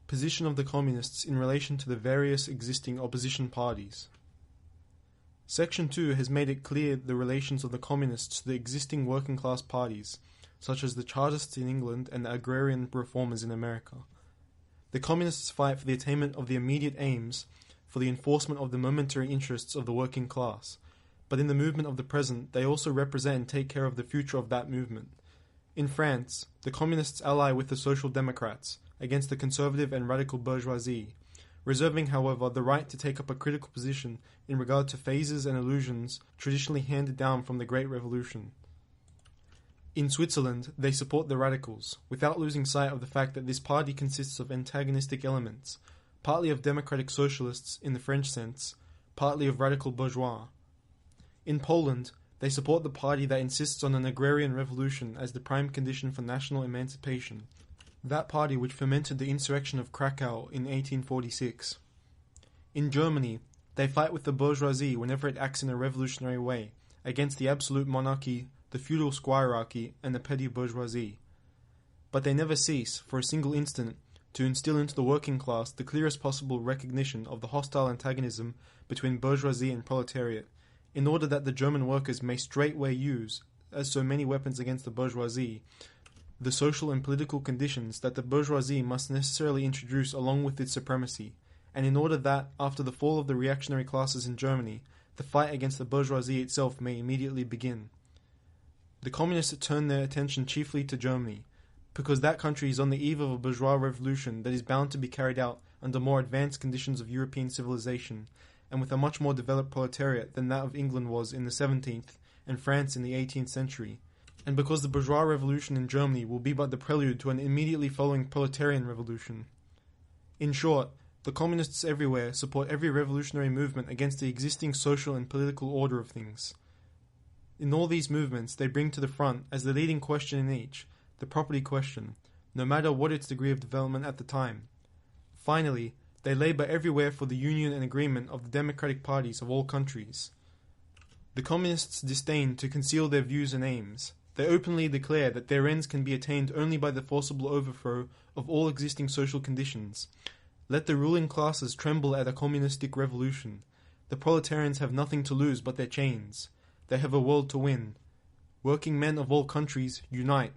Position of the Communists in relation to the various existing opposition parties. Section 2 has made it clear the relations of the Communists to the existing working class parties, such as the Chartists in England and the agrarian reformers in America. The Communists fight for the attainment of the immediate aims, for the enforcement of the momentary interests of the working class, but in the movement of the present they also represent and take care of the future of that movement. In France, the Communists ally with the Social Democrats against the conservative and radical bourgeoisie, reserving, however, the right to take up a critical position in regard to phases and illusions traditionally handed down from the Great Revolution. In Switzerland, they support the radicals, without losing sight of the fact that this party consists of antagonistic elements, partly of democratic socialists in the French sense, partly of radical bourgeois. In Poland, they support the party that insists on an agrarian revolution as the prime condition for national emancipation, that party which fomented the insurrection of Krakow in 1846. In Germany, they fight with the bourgeoisie whenever it acts in a revolutionary way, against the absolute monarchy, the feudal squirearchy, and the petty bourgeoisie. But they never cease, for a single instant, to instill into the working class the clearest possible recognition of the hostile antagonism between bourgeoisie and proletariat, in order that the German workers may straightway use, as so many weapons against the bourgeoisie, the social and political conditions that the bourgeoisie must necessarily introduce along with its supremacy, and in order that, after the fall of the reactionary classes in Germany, the fight against the bourgeoisie itself may immediately begin. The Communists turn their attention chiefly to Germany, because that country is on the eve of a bourgeois revolution that is bound to be carried out under more advanced conditions of European civilization, and with a much more developed proletariat than that of England was in the 17th and France in the 18th century, and because the bourgeois revolution in Germany will be but the prelude to an immediately following proletarian revolution. In short, the Communists everywhere support every revolutionary movement against the existing social and political order of things. In all these movements, they bring to the front, as the leading question in each, the property question, no matter what its degree of development at the time. Finally, they labour everywhere for the union and agreement of the democratic parties of all countries. The Communists disdain to conceal their views and aims. They openly declare that their ends can be attained only by the forcible overthrow of all existing social conditions. Let the ruling classes tremble at a communistic revolution. The proletarians have nothing to lose but their chains. They have a world to win. Working men of all countries, unite.